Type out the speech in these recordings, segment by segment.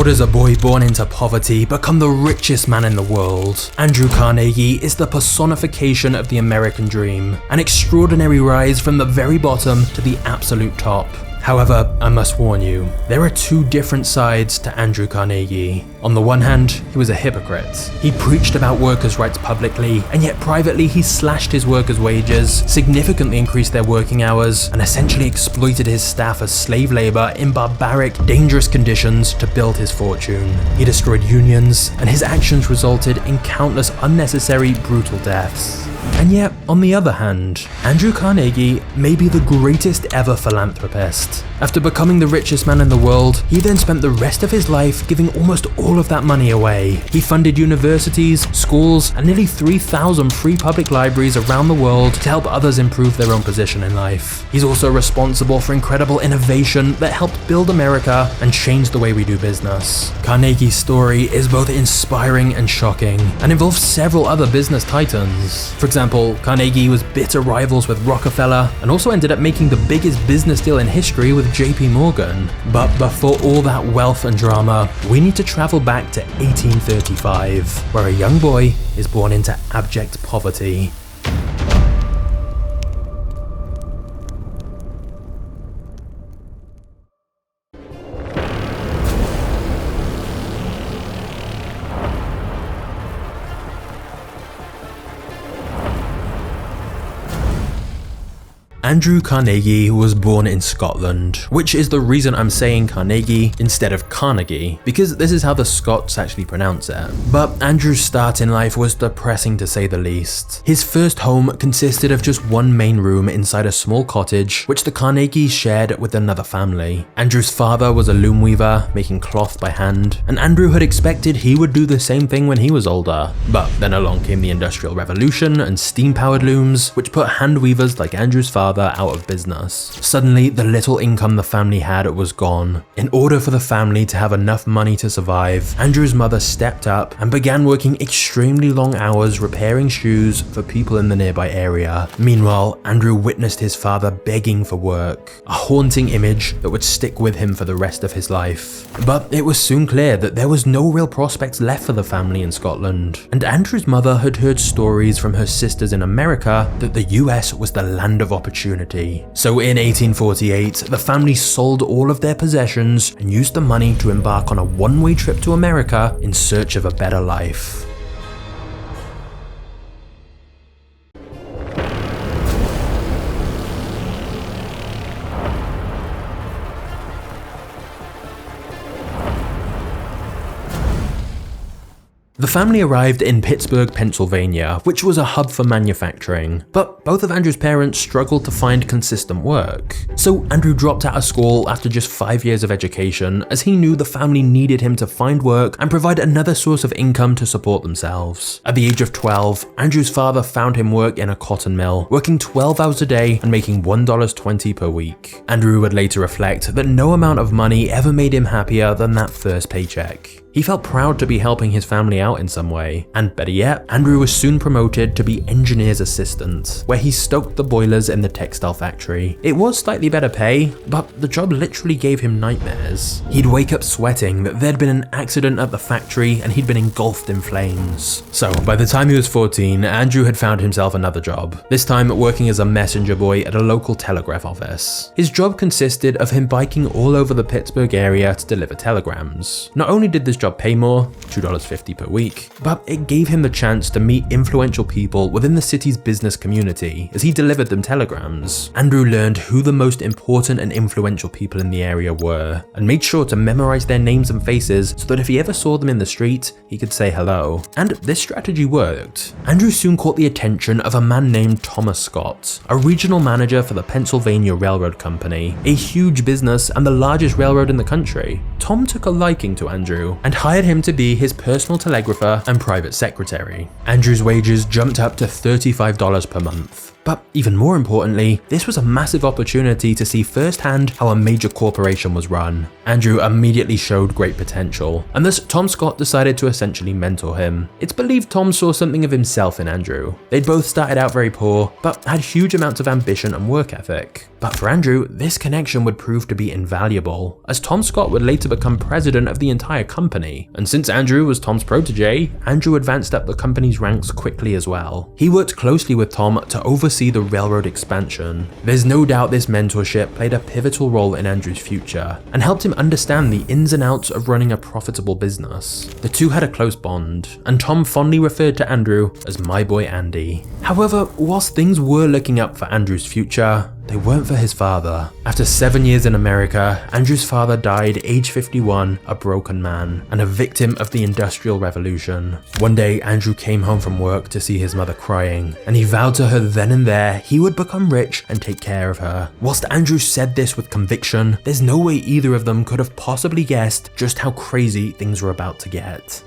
How does a boy born into poverty become the richest man in the world? Andrew Carnegie is the personification of the American dream, an extraordinary rise from the very bottom to the absolute top. However, I must warn you, there are two different sides to Andrew Carnegie. On the one hand, he was a hypocrite. He preached about workers' rights publicly, and yet privately he slashed his workers' wages, significantly increased their working hours, and essentially exploited his staff as slave labor in barbaric, dangerous conditions to build his fortune. He destroyed unions, and his actions resulted in countless unnecessary, brutal deaths. And yet, on the other hand, Andrew Carnegie may be the greatest ever philanthropist. After becoming the richest man in the world, he then spent the rest of his life giving almost all of that money away. He funded universities, schools, and nearly 3,000 free public libraries around the world to help others improve their own position in life. He's also responsible for incredible innovation that helped build America and change the way we do business. Carnegie's story is both inspiring and shocking, and involves several other business titans. For example, Carnegie was bitter rivals with Rockefeller, and also ended up making the biggest business deal in history with JP Morgan. But before all that wealth and drama, we need to travel back to 1835, where a young boy is born into abject poverty. Andrew Carnegie was born in Scotland, which is the reason I'm saying Carnegie instead of Carnegie, because this is how the Scots actually pronounce it. But Andrew's start in life was depressing to say the least. His first home consisted of just one main room inside a small cottage, which the Carnegies shared with another family. Andrew's father was a loom weaver, making cloth by hand, and Andrew had expected he would do the same thing when he was older. But then along came the Industrial Revolution and steam-powered looms, which put hand weavers like Andrew's father out of business. Suddenly, the little income the family had was gone. In order for the family to have enough money to survive, Andrew's mother stepped up and began working extremely long hours repairing shoes for people in the nearby area. Meanwhile, Andrew witnessed his father begging for work, a haunting image that would stick with him for the rest of his life. But it was soon clear that there was no real prospects left for the family in Scotland, and Andrew's mother had heard stories from her sisters in America that the US was the land of opportunity. So in 1848, the family sold all of their possessions and used the money to embark on a one-way trip to America in search of a better life. The family arrived in Pittsburgh, Pennsylvania, which was a hub for manufacturing, but both of Andrew's parents struggled to find consistent work. So Andrew dropped out of school after just 5 years of education, as he knew the family needed him to find work and provide another source of income to support themselves. At the age of 12, Andrew's father found him work in a cotton mill, working 12 hours a day and making $1.20 per week. Andrew would later reflect that no amount of money ever made him happier than that first paycheck. He felt proud to be helping his family out in some way, and better yet, Andrew was soon promoted to be engineer's assistant, where he stoked the boilers in the textile factory. It was slightly better pay, but the job literally gave him nightmares. He'd wake up sweating that there'd been an accident at the factory and he'd been engulfed in flames. So by the time he was 14, Andrew had found himself another job, this time working as a messenger boy at a local telegraph office. His job consisted of him biking all over the Pittsburgh area to deliver telegrams. Not only did this job pay more, $2.50 per week, but it gave him the chance to meet influential people within the city's business community as he delivered them telegrams. Andrew learned who the most important and influential people in the area were, and made sure to memorize their names and faces so that if he ever saw them in the street, he could say hello. And this strategy worked. Andrew soon caught the attention of a man named Thomas Scott, a regional manager for the Pennsylvania Railroad Company, a huge business and the largest railroad in the country. Tom took a liking to Andrew and hired him to be his personal telegrapher and private secretary. Andrew's wages jumped up to $35 per month. But even more importantly, this was a massive opportunity to see firsthand how a major corporation was run. Andrew immediately showed great potential, and thus Tom Scott decided to essentially mentor him. It's believed Tom saw something of himself in Andrew. They'd both started out very poor, but had huge amounts of ambition and work ethic. But for Andrew, this connection would prove to be invaluable, as Tom Scott would later become president of the entire company. And since Andrew was Tom's protege, Andrew advanced up the company's ranks quickly as well. He worked closely with Tom to oversee the railroad expansion. There's no doubt this mentorship played a pivotal role in Andrew's future, and helped him understand the ins and outs of running a profitable business. The two had a close bond, and Tom fondly referred to Andrew as "my boy Andy." However, whilst things were looking up for Andrew's future, they weren't for his father. After 7 years in America, Andrew's father died age 51, a broken man, and a victim of the Industrial Revolution. One day, Andrew came home from work to see his mother crying, and he vowed to her then and there he would become rich and take care of her. Whilst Andrew said this with conviction, there's no way either of them could have possibly guessed just how crazy things were about to get.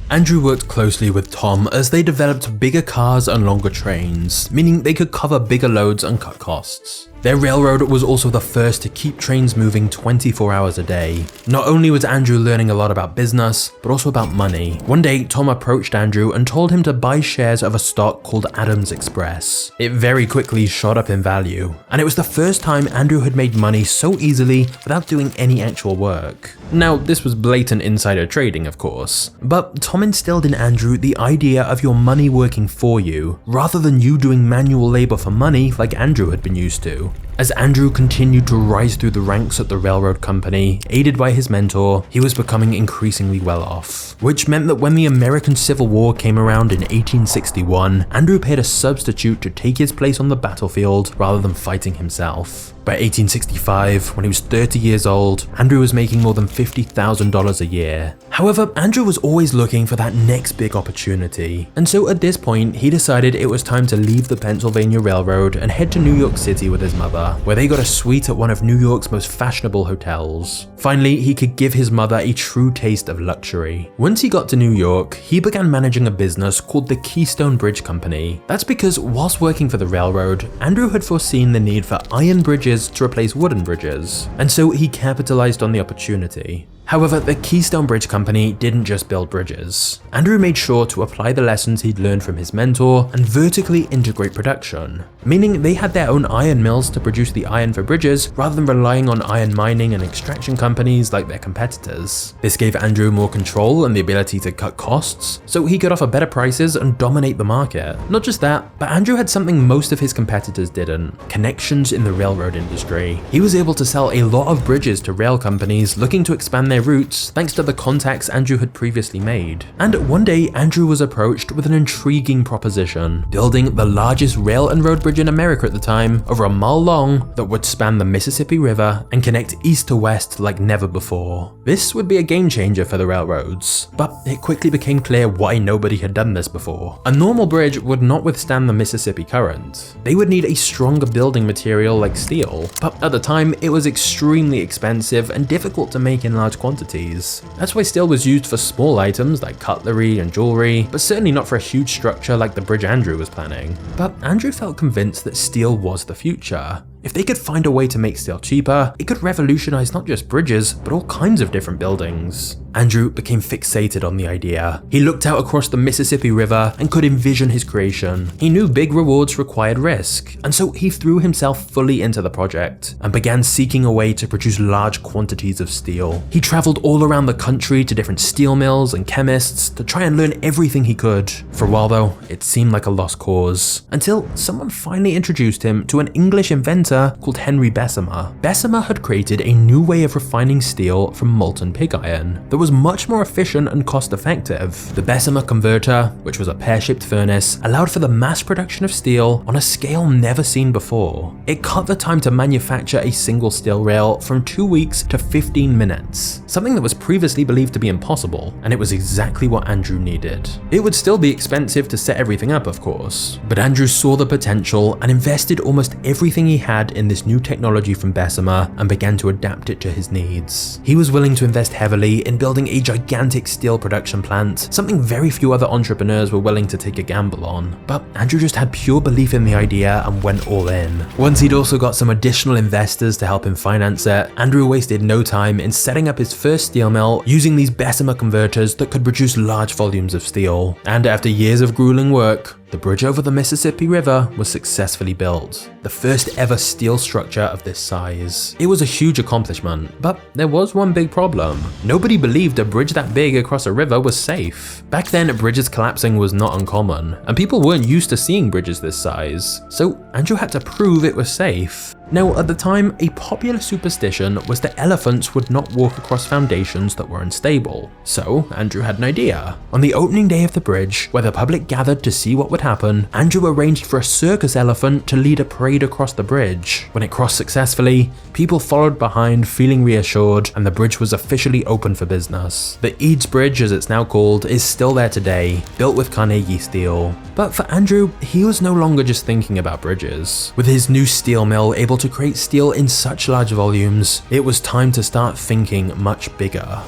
Andrew worked closely with Tom as they developed bigger cars and longer trains, meaning they could cover bigger loads and cut costs. Their railroad was also the first to keep trains moving 24 hours a day. Not only was Andrew learning a lot about business, but also about money. One day, Tom approached Andrew and told him to buy shares of a stock called Adams Express. It very quickly shot up in value, and it was the first time Andrew had made money so easily without doing any actual work. Now, this was blatant insider trading, of course, but Tom instilled in Andrew the idea of your money working for you, rather than you doing manual labor for money like Andrew had been used to. As Andrew continued to rise through the ranks at the railroad company, aided by his mentor, he was becoming increasingly well off, which meant that when the American Civil War came around in 1861, Andrew paid a substitute to take his place on the battlefield rather than fighting himself. By 1865, when he was 30 years old, Andrew was making more than $50,000 a year. However, Andrew was always looking for that next big opportunity, and so at this point, he decided it was time to leave the Pennsylvania Railroad and head to New York City with his mother, where they got a suite at one of New York's most fashionable hotels. Finally, he could give his mother a true taste of luxury. Once he got to New York, he began managing a business called the Keystone Bridge Company. That's because whilst working for the railroad, Andrew had foreseen the need for iron bridges to replace wooden bridges, and so he capitalized on the opportunity. However, the Keystone Bridge Company didn't just build bridges. Andrew made sure to apply the lessons he'd learned from his mentor and vertically integrate production, meaning they had their own iron mills to produce the iron for bridges rather than relying on iron mining and extraction companies like their competitors. This gave Andrew more control and the ability to cut costs, so he could offer better prices and dominate the market. Not just that, but Andrew had something most of his competitors didn't: connections in the railroad industry. He was able to sell a lot of bridges to rail companies looking to expand their routes thanks to the contacts Andrew had previously made. And one day, Andrew was approached with an intriguing proposition: building the largest rail and road bridge in America at the time, over a mile long, that would span the Mississippi River and connect east to west like never before. This would be a game changer for the railroads, but it quickly became clear why nobody had done this before. A normal bridge would not withstand the Mississippi current. They would need a stronger building material like steel, but at the time, it was extremely expensive and difficult to make in large quantities. That's why steel was used for small items like cutlery and jewelry, but certainly not for a huge structure like the bridge Andrew was planning. But Andrew felt convinced that steel was the future. If they could find a way to make steel cheaper, it could revolutionize not just bridges, but all kinds of different buildings. Andrew became fixated on the idea. He looked out across the Mississippi River and could envision his creation. He knew big rewards required risk, and so he threw himself fully into the project and began seeking a way to produce large quantities of steel. He traveled all around the country to different steel mills and chemists to try and learn everything he could. For a while though, it seemed like a lost cause, until someone finally introduced him to an English inventor called Henry Bessemer. Bessemer had created a new way of refining steel from molten pig iron that was much more efficient and cost-effective. The Bessemer converter, which was a pear-shaped furnace, allowed for the mass production of steel on a scale never seen before. It cut the time to manufacture a single steel rail from 2 weeks to 15 minutes, something that was previously believed to be impossible, and it was exactly what Andrew needed. It would still be expensive to set everything up, of course, but Andrew saw the potential and invested almost everything he had in this new technology from Bessemer and began to adapt it to his needs. He was willing to invest heavily in building building a gigantic steel production plant, something very few other entrepreneurs were willing to take a gamble on. But Andrew just had pure belief in the idea and went all in. Once he'd also got some additional investors to help him finance it, Andrew wasted no time in setting up his first steel mill using these Bessemer converters that could produce large volumes of steel. And after years of grueling work, the bridge over the Mississippi River was successfully built, the first ever steel structure of this size. It was a huge accomplishment, but there was one big problem. Nobody believed a bridge that big across a river was safe. Back then, bridges collapsing was not uncommon, and people weren't used to seeing bridges this size, so Andrew had to prove it was safe. Now, at the time, a popular superstition was that elephants would not walk across foundations that were unstable. So, Andrew had an idea. On the opening day of the bridge, where the public gathered to see what would happen, Andrew arranged for a circus elephant to lead a parade across the bridge. When it crossed successfully, people followed behind feeling reassured, and the bridge was officially open for business. The Eads Bridge, as it's now called, is still there today, built with Carnegie steel. But for Andrew, he was no longer just thinking about bridges. With his new steel mill able to create steel in such large volumes, it was time to start thinking much bigger.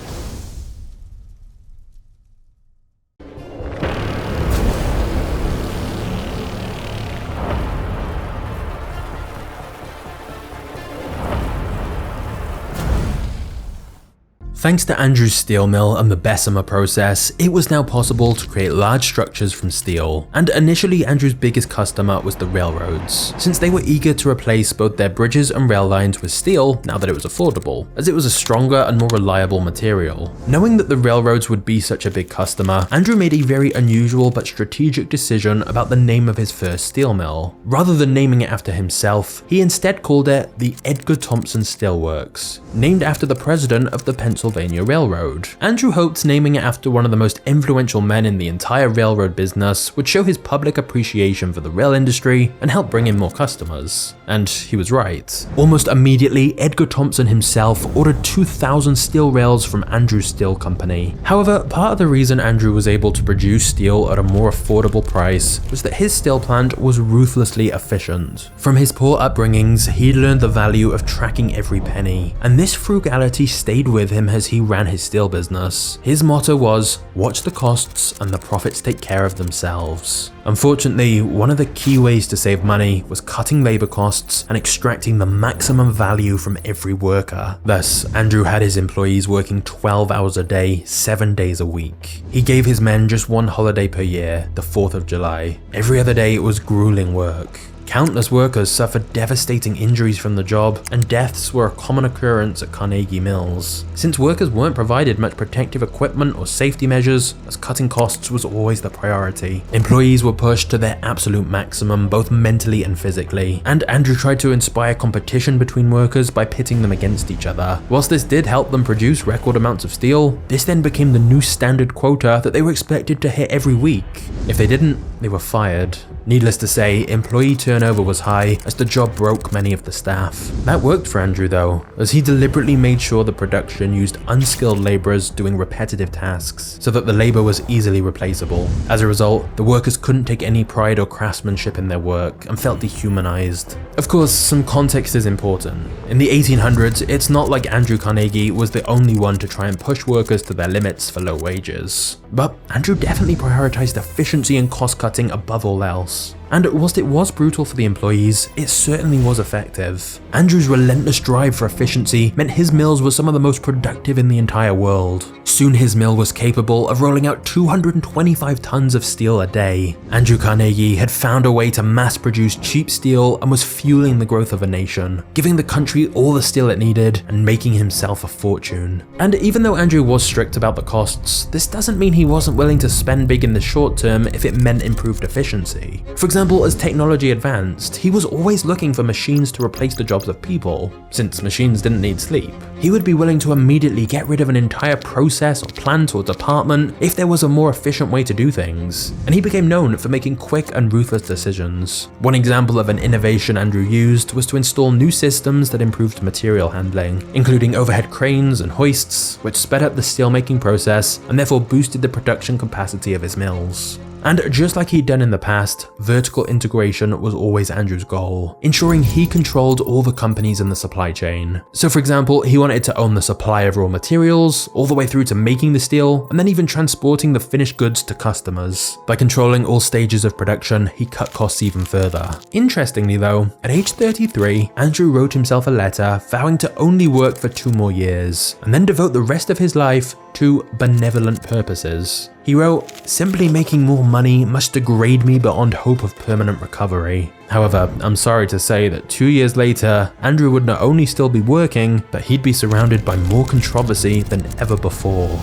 Thanks to Andrew's steel mill and the Bessemer process, it was now possible to create large structures from steel. And initially, Andrew's biggest customer was the railroads, since they were eager to replace both their bridges and rail lines with steel now that it was affordable, as it was a stronger and more reliable material. Knowing that the railroads would be such a big customer, Andrew made a very unusual but strategic decision about the name of his first steel mill. Rather than naming it after himself, he instead called it the Edgar Thomson Steel Works, named after the president of the Pennsylvania Railroad. Andrew hoped naming it after one of the most influential men in the entire railroad business would show his public appreciation for the rail industry and help bring in more customers. And he was right. Almost immediately, Edgar Thomson himself ordered 2,000 steel rails from Andrew's Steel Company. However, part of the reason Andrew was able to produce steel at a more affordable price was that his steel plant was ruthlessly efficient. From his poor upbringings, he'd learned the value of tracking every penny, and this frugality stayed with him as he ran his steel business. His motto was, watch the costs and the profits take care of themselves. Unfortunately, one of the key ways to save money was cutting labor costs and extracting the maximum value from every worker. Thus, Andrew had his employees working 12 hours a day, 7 days a week. He gave his men just one holiday per year, the 4th of July. Every other day it was grueling work. Countless workers suffered devastating injuries from the job, and deaths were a common occurrence at Carnegie mills. Since workers weren't provided much protective equipment or safety measures, as cutting costs was always the priority. Employees were pushed to their absolute maximum, both mentally and physically, and Andrew tried to inspire competition between workers by pitting them against each other. Whilst this did help them produce record amounts of steel, this then became the new standard quota that they were expected to hit every week. If they didn't, they were fired. Needless to say, employee turnover was high as the job broke many of the staff. That worked for Andrew though, as he deliberately made sure the production used unskilled laborers doing repetitive tasks so that the labor was easily replaceable. As a result, the workers couldn't take any pride or craftsmanship in their work and felt dehumanized. Of course, some context is important. In the 1800s, it's not like Andrew Carnegie was the only one to try and push workers to their limits for low wages. But Andrew definitely prioritized efficiency and cost cutting above all else. And whilst it was brutal for the employees, it certainly was effective. Andrew's relentless drive for efficiency meant his mills were some of the most productive in the entire world. Soon his mill was capable of rolling out 225 tons of steel a day. Andrew Carnegie had found a way to mass produce cheap steel and was fueling the growth of a nation, giving the country all the steel it needed and making himself a fortune. And even though Andrew was strict about the costs, this doesn't mean he wasn't willing to spend big in the short term if it meant improved efficiency. For example, as technology advanced, he was always looking for machines to replace the jobs of people. Since machines didn't need sleep, he would be willing to immediately get rid of an entire process or plant or department if there was a more efficient way to do things. And he became known for making quick and ruthless decisions. One example of an innovation Andrew used was to install new systems that improved material handling, including overhead cranes and hoists, which sped up the steelmaking process and therefore boosted the production capacity of his mills. And just like he'd done in the past, vertical integration was always Andrew's goal, ensuring he controlled all the companies in the supply chain. So for example, he wanted to own the supply of raw materials, all the way through to making the steel, and then even transporting the finished goods to customers. By controlling all stages of production, he cut costs even further. Interestingly though, at age 33, Andrew wrote himself a letter vowing to only work for 2 more years, and then devote the rest of his life to benevolent purposes. He wrote, "Simply making more money must degrade me beyond hope of permanent recovery." However, I'm sorry to say that 2 years later, Andrew would not only still be working, but he'd be surrounded by more controversy than ever before.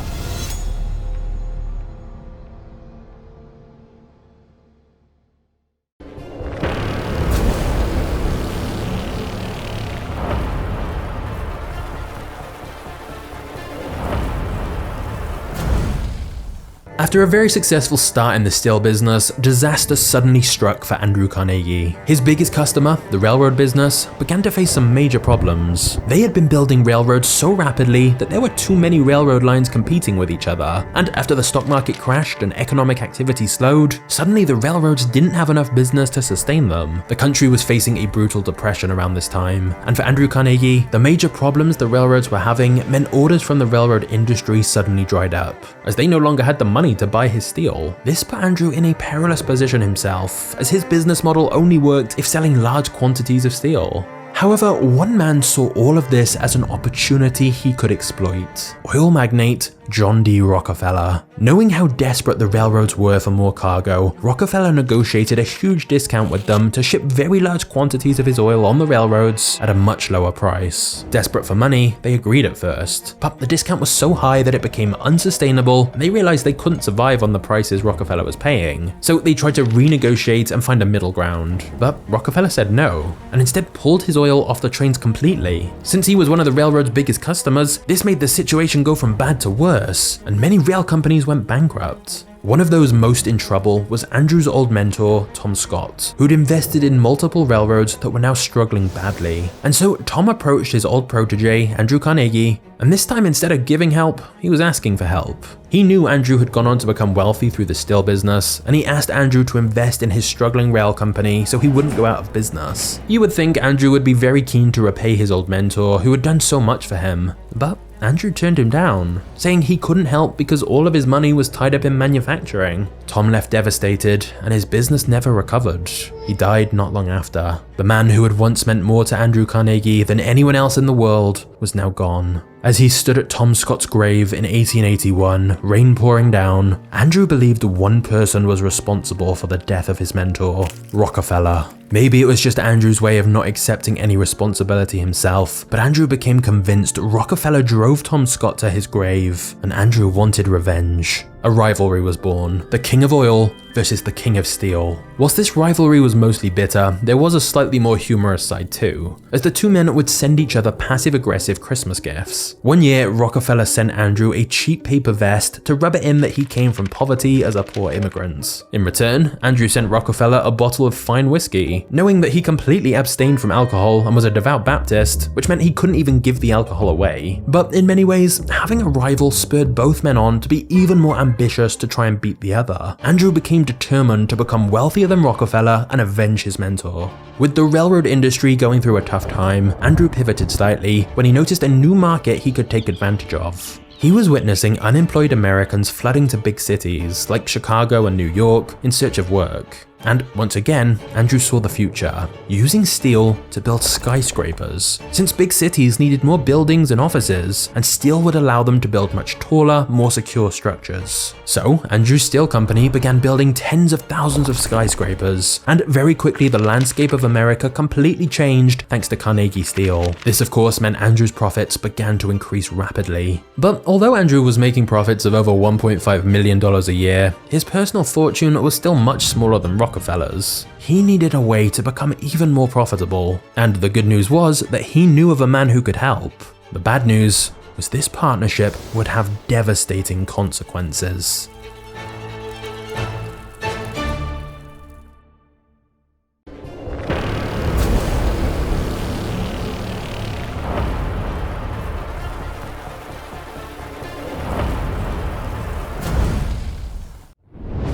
After a very successful start in the steel business, disaster suddenly struck for Andrew Carnegie. His biggest customer, the railroad business, began to face some major problems. They had been building railroads so rapidly that there were too many railroad lines competing with each other, and after the stock market crashed and economic activity slowed, suddenly the railroads didn't have enough business to sustain them. The country was facing a brutal depression around this time, and for Andrew Carnegie, the major problems the railroads were having meant orders from the railroad industry suddenly dried up, as they no longer had the money to buy his steel. This put Andrew in a perilous position himself, as his business model only worked if selling large quantities of steel. However, one man saw all of this as an opportunity he could exploit: oil magnate John D Rockefeller. Knowing how desperate the railroads were for more cargo, Rockefeller negotiated a huge discount with them to ship very large quantities of his oil on the railroads at a much lower price. Desperate for money, they agreed at first, but the discount was so high that it became unsustainable, and they realized they couldn't survive on the prices Rockefeller was paying. So they tried to renegotiate and find a middle ground, but Rockefeller said no, and instead pulled his oil off the trains completely. Since he was one of the railroad's biggest customers, this made the situation go from bad to worse, and many rail companies went bankrupt. One of those most in trouble was Andrew's old mentor, Tom Scott, who'd invested in multiple railroads that were now struggling badly. And so Tom approached his old protege, Andrew Carnegie, and this time instead of giving help, he was asking for help. He knew Andrew had gone on to become wealthy through the steel business, and he asked Andrew to invest in his struggling rail company so he wouldn't go out of business. You would think Andrew would be very keen to repay his old mentor who had done so much for him, but Andrew turned him down, saying he couldn't help because all of his money was tied up in manufacturing. Tom left devastated, and his business never recovered. He died not long after. The man who had once meant more to Andrew Carnegie than anyone else in the world was now gone. As he stood at Tom Scott's grave in 1881, rain pouring down, Andrew believed one person was responsible for the death of his mentor, Rockefeller. Maybe it was just Andrew's way of not accepting any responsibility himself, but Andrew became convinced Rockefeller drove Tom Scott to his grave, and Andrew wanted revenge. A rivalry was born, the King of Oil versus the King of Steel. Whilst this rivalry was mostly bitter, there was a slightly more humorous side too, as the two men would send each other passive-aggressive Christmas gifts. One year, Rockefeller sent Andrew a cheap paper vest to rub it in that he came from poverty as a poor immigrant. In return, Andrew sent Rockefeller a bottle of fine whiskey, knowing that he completely abstained from alcohol and was a devout Baptist, which meant he couldn't even give the alcohol away. But in many ways, having a rival spurred both men on to be even more ambitious to try and beat the other. Andrew became determined to become wealthier than Rockefeller and avenge his mentor. With the railroad industry going through a tough time, Andrew pivoted slightly when he noticed a new market he could take advantage of. He was witnessing unemployed Americans flooding to big cities like Chicago and New York in search of work. And once again, Andrew saw the future, using steel to build skyscrapers, since big cities needed more buildings and offices, and steel would allow them to build much taller, more secure structures. So, Andrew's steel company began building tens of thousands of skyscrapers, and very quickly the landscape of America completely changed thanks to Carnegie Steel. This of course meant Andrew's profits began to increase rapidly. But although Andrew was making profits of over $1.5 million a year, his personal fortune was still much smaller than Rockefeller's. He needed a way to become even more profitable, and the good news was that he knew of a man who could help. The bad news was this partnership would have devastating consequences.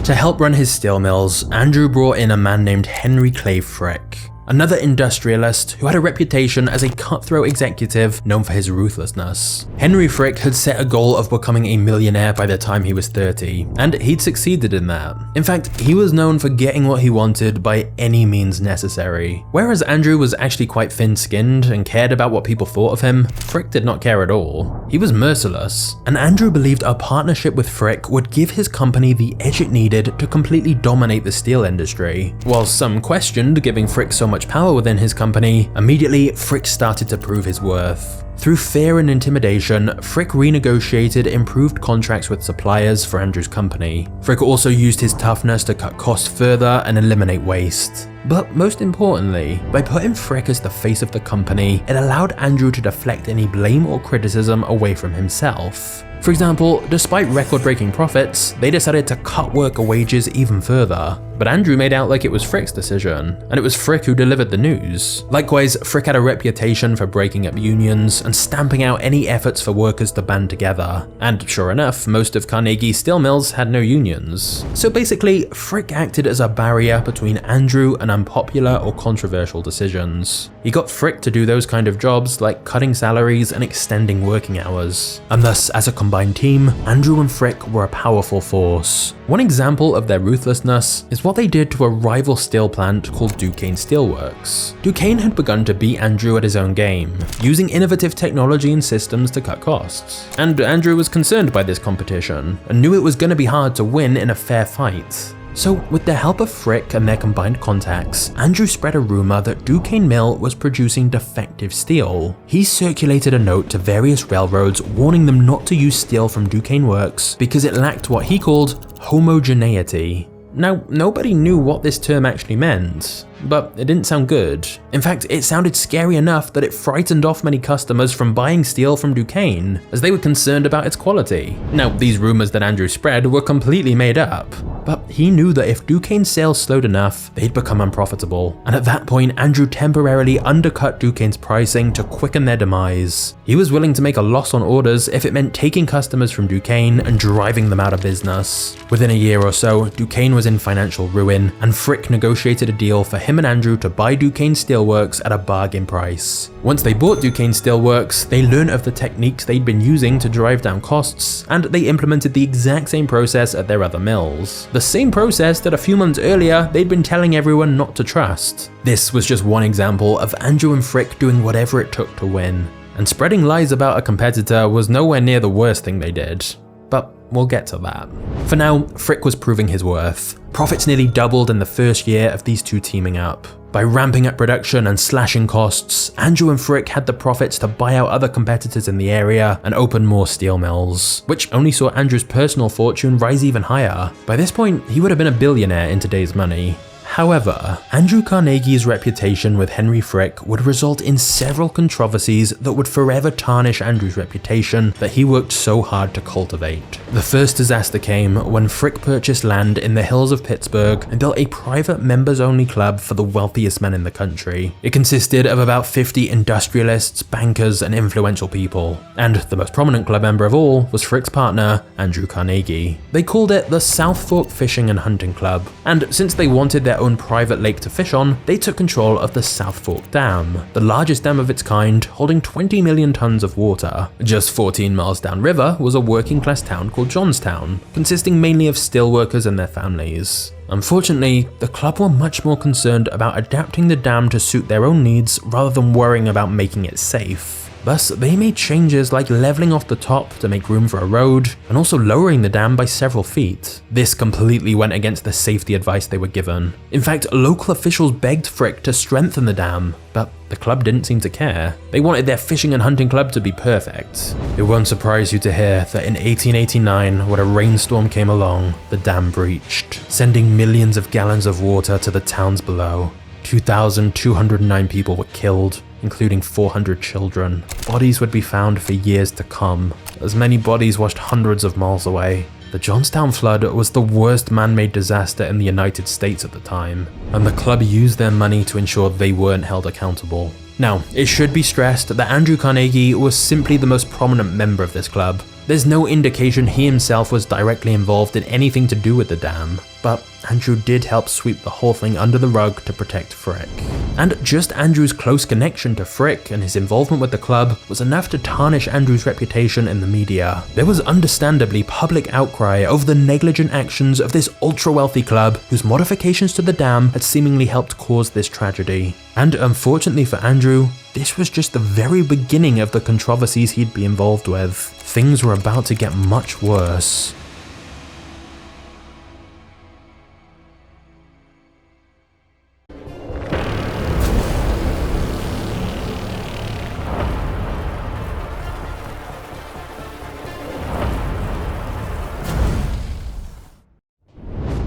To help run his steel mills, Andrew brought in a man named Henry Clay Frick, another industrialist who had a reputation as a cutthroat executive known for his ruthlessness. Henry Frick had set a goal of becoming a millionaire by the time he was 30, and he'd succeeded in that. In fact, he was known for getting what he wanted by any means necessary. Whereas Andrew was actually quite thin-skinned and cared about what people thought of him, Frick did not care at all. He was merciless, and Andrew believed a partnership with Frick would give his company the edge it needed to completely dominate the steel industry. While some questioned giving Frick so much power within his company, immediately Frick started to prove his worth. Through fear and intimidation, Frick renegotiated improved contracts with suppliers for Andrew's company. Frick also used his toughness to cut costs further and eliminate waste. But most importantly, by putting Frick as the face of the company, it allowed Andrew to deflect any blame or criticism away from himself. For example, despite record-breaking profits, they decided to cut worker wages even further. But Andrew made out like it was Frick's decision, and it was Frick who delivered the news. Likewise, Frick had a reputation for breaking up unions and stamping out any efforts for workers to band together. And sure enough, most of Carnegie's steel mills had no unions. So basically, Frick acted as a barrier between Andrew and unpopular or controversial decisions. He got Frick to do those kind of jobs like cutting salaries and extending working hours. And thus, as a combined team, Andrew and Frick were a powerful force. One example of their ruthlessness is what they did to a rival steel plant called Duquesne Steelworks. Duquesne had begun to beat Andrew at his own game, using innovative technology and systems to cut costs. And Andrew was concerned by this competition, and knew it was going to be hard to win in a fair fight. So, with the help of Frick and their combined contacts, Andrew spread a rumor that Duquesne Mill was producing defective steel. He circulated a note to various railroads warning them not to use steel from Duquesne Works because it lacked what he called homogeneity. Now, nobody knew what this term actually meant, but it didn't sound good. In fact, it sounded scary enough that it frightened off many customers from buying steel from Duquesne, as they were concerned about its quality. Now, these rumors that Andrew spread were completely made up, but he knew that if Duquesne's sales slowed enough, they'd become unprofitable. And at that point, Andrew temporarily undercut Duquesne's pricing to quicken their demise. He was willing to make a loss on orders if it meant taking customers from Duquesne and driving them out of business. Within a year or so, Duquesne was in financial ruin, and Frick negotiated a deal for him and Andrew to buy Duquesne Steelworks at a bargain price. Once they bought Duquesne Steelworks, they learned of the techniques they'd been using to drive down costs, and they implemented the exact same process at their other mills. The same process that a few months earlier they'd been telling everyone not to trust. This was just one example of Andrew and Frick doing whatever it took to win. And spreading lies about a competitor was nowhere near the worst thing they did. But we'll get to that. For now, Frick was proving his worth. Profits nearly doubled in the first year of these two teaming up. By ramping up production and slashing costs, Andrew and Frick had the profits to buy out other competitors in the area and open more steel mills, which only saw Andrew's personal fortune rise even higher. By this point, he would have been a billionaire in today's money. However, Andrew Carnegie's reputation with Henry Frick would result in several controversies that would forever tarnish Andrew's reputation that he worked so hard to cultivate. The first disaster came when Frick purchased land in the hills of Pittsburgh and built a private members-only club for the wealthiest men in the country. It consisted of about 50 industrialists, bankers, and influential people, and the most prominent club member of all was Frick's partner, Andrew Carnegie. They called it the South Fork Fishing and Hunting Club, and since they wanted their own private lake to fish on, they took control of the South Fork Dam, the largest dam of its kind, holding 20 million tons of water. Just 14 miles downriver was a working-class town called Johnstown, consisting mainly of steelworkers and their families. Unfortunately, the club were much more concerned about adapting the dam to suit their own needs rather than worrying about making it safe. Thus, they made changes like leveling off the top to make room for a road, and also lowering the dam by several feet. This completely went against the safety advice they were given. In fact, local officials begged Frick to strengthen the dam, but the club didn't seem to care. They wanted their fishing and hunting club to be perfect. It won't surprise you to hear that in 1889, when a rainstorm came along, the dam breached, sending millions of gallons of water to the towns below. 2,209 people were killed, including 400 children. Bodies would be found for years to come, as many bodies washed hundreds of miles away. The Johnstown flood was the worst man-made disaster in the United States at the time, and the club used their money to ensure they weren't held accountable. Now, it should be stressed that Andrew Carnegie was simply the most prominent member of this club. There's no indication he himself was directly involved in anything to do with the dam, but Andrew did help sweep the whole thing under the rug to protect Frick. And just Andrew's close connection to Frick and his involvement with the club was enough to tarnish Andrew's reputation in the media. There was understandably public outcry over the negligent actions of this ultra-wealthy club whose modifications to the dam had seemingly helped cause this tragedy. And unfortunately for Andrew, this was just the very beginning of the controversies he'd be involved with. Things were about to get much worse.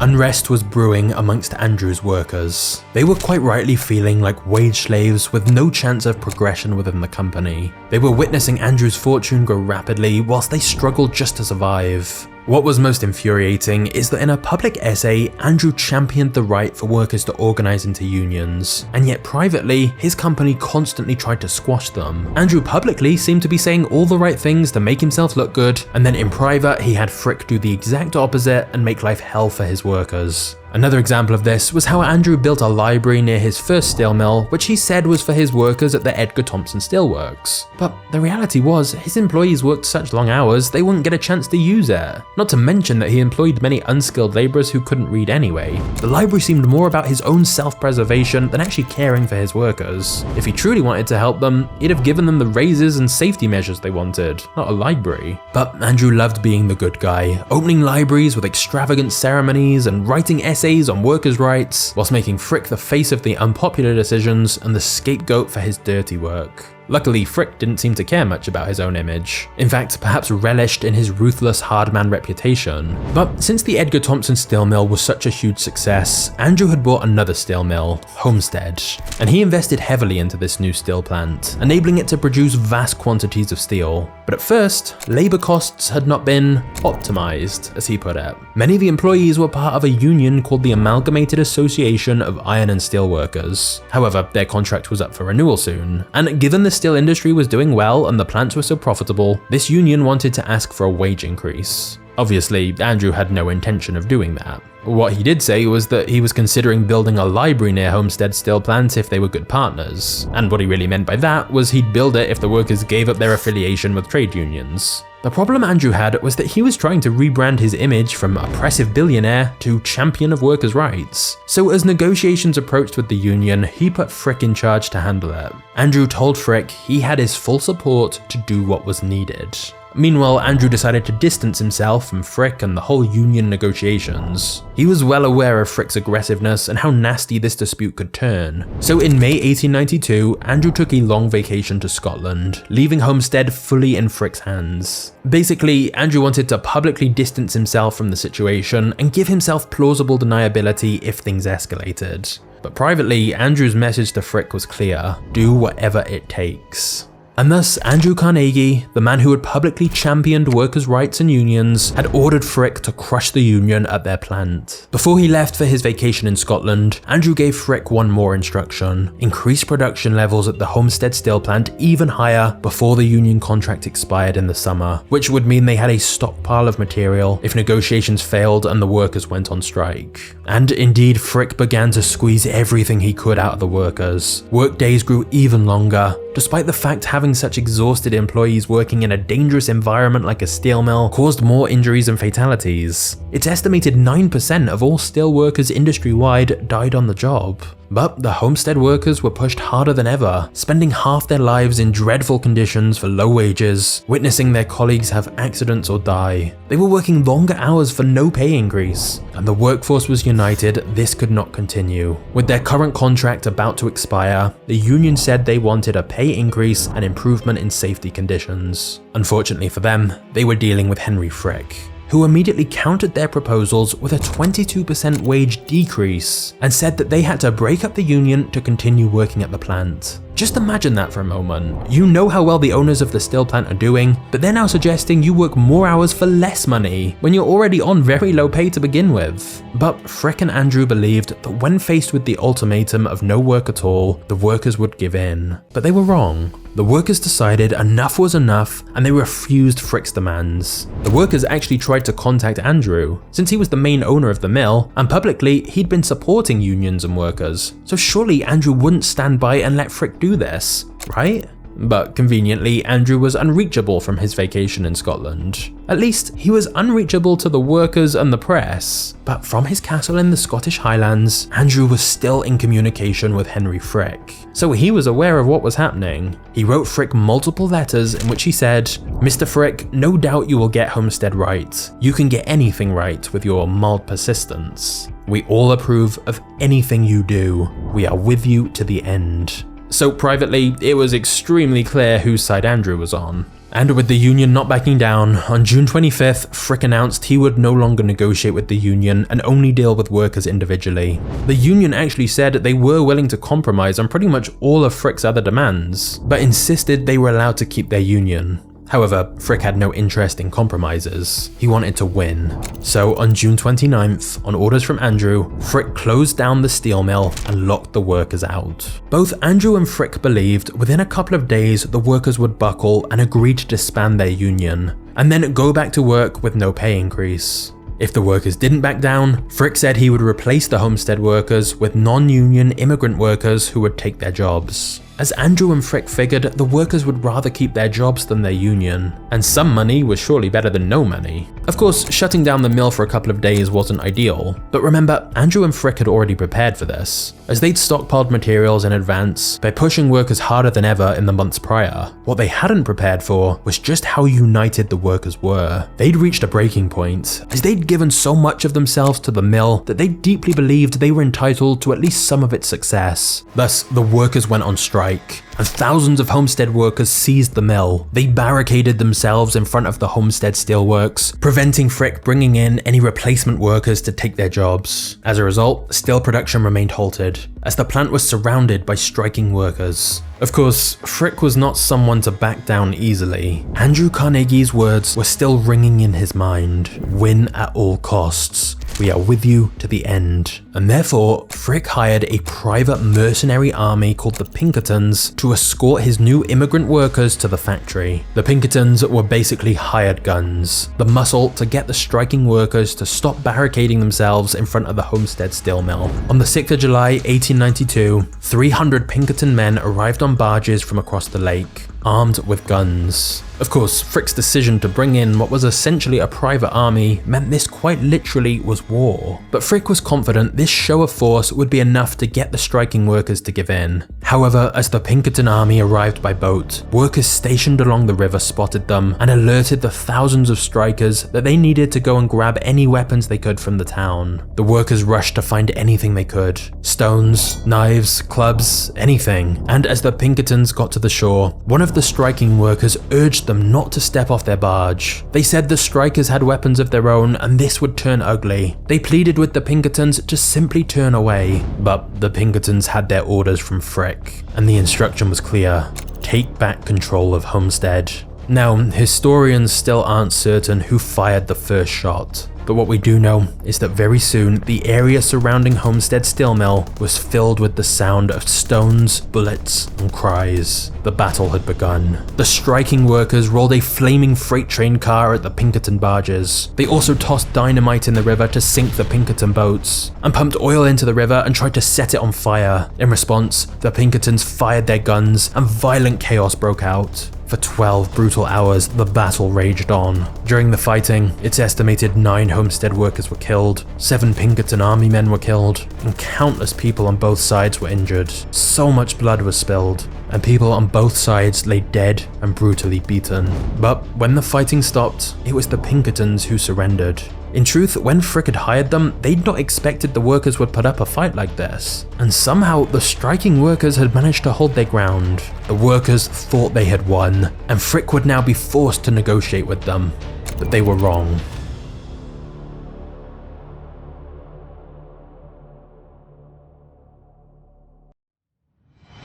Unrest was brewing amongst Andrew's workers. They were quite rightly feeling like wage slaves with no chance of progression within the company. They were witnessing Andrew's fortune grow rapidly whilst they struggled just to survive. What was most infuriating is that in a public essay, Andrew championed the right for workers to organize into unions, and yet privately, his company constantly tried to squash them. Andrew publicly seemed to be saying all the right things to make himself look good, and then in private, he had Frick do the exact opposite and make life hell for his workers. Another example of this was how Andrew built a library near his first steel mill, which he said was for his workers at the Edgar Thomson Steelworks. But the reality was, his employees worked such long hours they wouldn't get a chance to use it. Not to mention that he employed many unskilled labourers who couldn't read anyway. The library seemed more about his own self-preservation than actually caring for his workers. If he truly wanted to help them, he'd have given them the raises and safety measures they wanted, not a library. But Andrew loved being the good guy, opening libraries with extravagant ceremonies and writing essays on workers' rights, whilst making Frick the face of the unpopular decisions and the scapegoat for his dirty work. Luckily, Frick didn't seem to care much about his own image. In fact, perhaps relished in his ruthless hardman reputation. But since the Edgar Thomson steel mill was such a huge success, Andrew had bought another steel mill, Homestead, and he invested heavily into this new steel plant, enabling it to produce vast quantities of steel. But at first, labor costs had not been optimized, as he put it. Many of the employees were part of a union called the Amalgamated Association of Iron and Steel Workers. However, their contract was up for renewal soon, and given the steel industry was doing well and the plants were so profitable, this union wanted to ask for a wage increase. Obviously, Andrew had no intention of doing that. What he did say was that he was considering building a library near Homestead steel plant if they were good partners, and what he really meant by that was he'd build it if the workers gave up their affiliation with trade unions. The problem Andrew had was that he was trying to rebrand his image from oppressive billionaire to champion of workers' rights. So as negotiations approached with the union, he put Frick in charge to handle it. Andrew told Frick he had his full support to do what was needed. Meanwhile, Andrew decided to distance himself from Frick and the whole union negotiations. He was well aware of Frick's aggressiveness and how nasty this dispute could turn. So in May 1892, Andrew took a long vacation to Scotland, leaving Homestead fully in Frick's hands. Basically, Andrew wanted to publicly distance himself from the situation and give himself plausible deniability if things escalated. But privately, Andrew's message to Frick was clear: do whatever it takes. And thus, Andrew Carnegie, the man who had publicly championed workers' rights and unions, had ordered Frick to crush the union at their plant. Before he left for his vacation in Scotland, Andrew gave Frick one more instruction: increase production levels at the Homestead steel plant even higher before the union contract expired in the summer, which would mean they had a stockpile of material if negotiations failed and the workers went on strike. And indeed, Frick began to squeeze everything he could out of the workers. Work days grew even longer, despite the fact having such exhausted employees working in a dangerous environment like a steel mill caused more injuries and fatalities. It's estimated 9% of all steel workers industry-wide died on the job. But the Homestead workers were pushed harder than ever, spending half their lives in dreadful conditions for low wages, witnessing their colleagues have accidents or die. They were working longer hours for no pay increase, and the workforce was united. This could not continue. With their current contract about to expire, the union said they wanted a pay increase and improvement in safety conditions. Unfortunately for them, they were dealing with Henry Frick, who immediately countered their proposals with a 22% wage decrease and said that they had to break up the union to continue working at the plant. Just imagine that for a moment. You know how well the owners of the steel plant are doing, but they're now suggesting you work more hours for less money when you're already on very low pay to begin with. But Frick and Andrew believed that when faced with the ultimatum of no work at all, the workers would give in. But they were wrong. The workers decided enough was enough and they refused Frick's demands. The workers actually tried to contact Andrew, since he was the main owner of the mill, and publicly he'd been supporting unions and workers, so surely Andrew wouldn't stand by and let Frick do this, right? But conveniently, Andrew was unreachable from his vacation in Scotland. At least, he was unreachable to the workers and the press. But from his castle in the Scottish Highlands, Andrew was still in communication with Henry Frick. So he was aware of what was happening. He wrote Frick multiple letters in which he said, "Mr. Frick, no doubt you will get Homestead right. You can get anything right with your mild persistence. We all approve of anything you do. We are with you to the end." So privately, it was extremely clear whose side Andrew was on. And with the union not backing down, on June 25th, Frick announced he would no longer negotiate with the union and only deal with workers individually. The union actually said they were willing to compromise on pretty much all of Frick's other demands, but insisted they were allowed to keep their union. However, Frick had no interest in compromises. He wanted to win. So on June 29th, on orders from Andrew, Frick closed down the steel mill and locked the workers out. Both Andrew and Frick believed within a couple of days the workers would buckle and agree to disband their union, and then go back to work with no pay increase. If the workers didn't back down, Frick said he would replace the Homestead workers with non-union immigrant workers who would take their jobs. As Andrew and Frick figured, the workers would rather keep their jobs than their union, and some money was surely better than no money. Of course, shutting down the mill for a couple of days wasn't ideal, but remember, Andrew and Frick had already prepared for this, as they'd stockpiled materials in advance by pushing workers harder than ever in the months prior. What they hadn't prepared for was just how united the workers were. They'd reached a breaking point, as they'd given so much of themselves to the mill that they deeply believed they were entitled to at least some of its success. Thus, the workers went on strike, and thousands of Homestead workers seized the mill. They barricaded themselves in front of the Homestead steelworks, preventing Frick bringing in any replacement workers to take their jobs. As a result, steel production remained halted, as the plant was surrounded by striking workers. Of course, Frick was not someone to back down easily. Andrew Carnegie's words were still ringing in his mind: "Win at all costs. We are with you to the end." And therefore, Frick hired a private mercenary army called the Pinkertons to escort his new immigrant workers to the factory. The Pinkertons were basically hired guns, the muscle to get the striking workers to stop barricading themselves in front of the Homestead steel mill. On the 6th of July, 1892, 300 Pinkerton men arrived on barges from across the lake, armed with guns. Of course, Frick's decision to bring in what was essentially a private army meant this quite literally was war. But Frick was confident this show of force would be enough to get the striking workers to give in. However, as the Pinkerton army arrived by boat, workers stationed along the river spotted them and alerted the thousands of strikers that they needed to go and grab any weapons they could from the town. The workers rushed to find anything they could: stones, knives, clubs, anything. And as the Pinkertons got to the shore, one of the striking workers urged them not to step off their barge. They said the strikers had weapons of their own and this would turn ugly. They pleaded with the Pinkertons to simply turn away, but the Pinkertons had their orders from Frick, and the instruction was clear: take back control of Homestead. Now, historians still aren't certain who fired the first shot, but what we do know is that very soon the area surrounding Homestead steel mill was filled with the sound of stones, bullets, and cries. The battle had begun. The striking workers rolled a flaming freight train car at the Pinkerton barges. They also tossed dynamite in the river to sink the Pinkerton boats, and pumped oil into the river and tried to set it on fire. In response, the Pinkertons fired their guns and violent chaos broke out. For 12 brutal hours, the battle raged on. During the fighting, it's estimated 9 Homestead workers were killed, 7 Pinkerton army men were killed, and countless people on both sides were injured. So much blood was spilled, and people on both sides lay dead and brutally beaten. But when the fighting stopped, it was the Pinkertons who surrendered. In truth, when Frick had hired them, they'd not expected the workers would put up a fight like this. And somehow, the striking workers had managed to hold their ground. The workers thought they had won, and Frick would now be forced to negotiate with them. But they were wrong.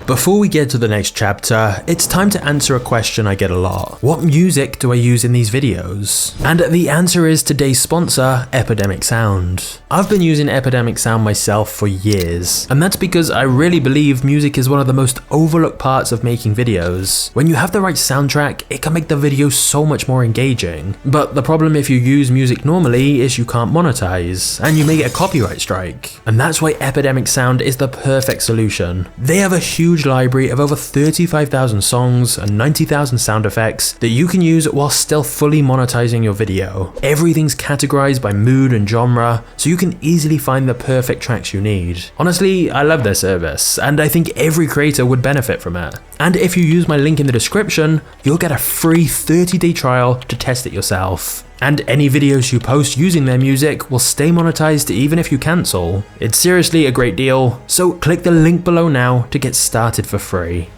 Before we get to the next chapter, it's time to answer a question I get a lot. What music do I use in these videos? And the answer is today's sponsor, Epidemic Sound. I've been using Epidemic Sound myself for years, and that's because I really believe music is one of the most overlooked parts of making videos. When you have the right soundtrack, it can make the video so much more engaging. But the problem if you use music normally is you can't monetize, and you may get a copyright strike. And that's why Epidemic Sound is the perfect solution. They have a huge library of over 35,000 songs and 90,000 sound effects that you can use while still fully monetizing your video. Everything's categorized by mood and genre, so you can easily find the perfect tracks you need. Honestly, I love their service, and I think every creator would benefit from it. And if you use my link in the description, you'll get a free 30-day trial to test it yourself. And any videos you post using their music will stay monetized even if you cancel. It's seriously a great deal, so click the link below now to get started for free.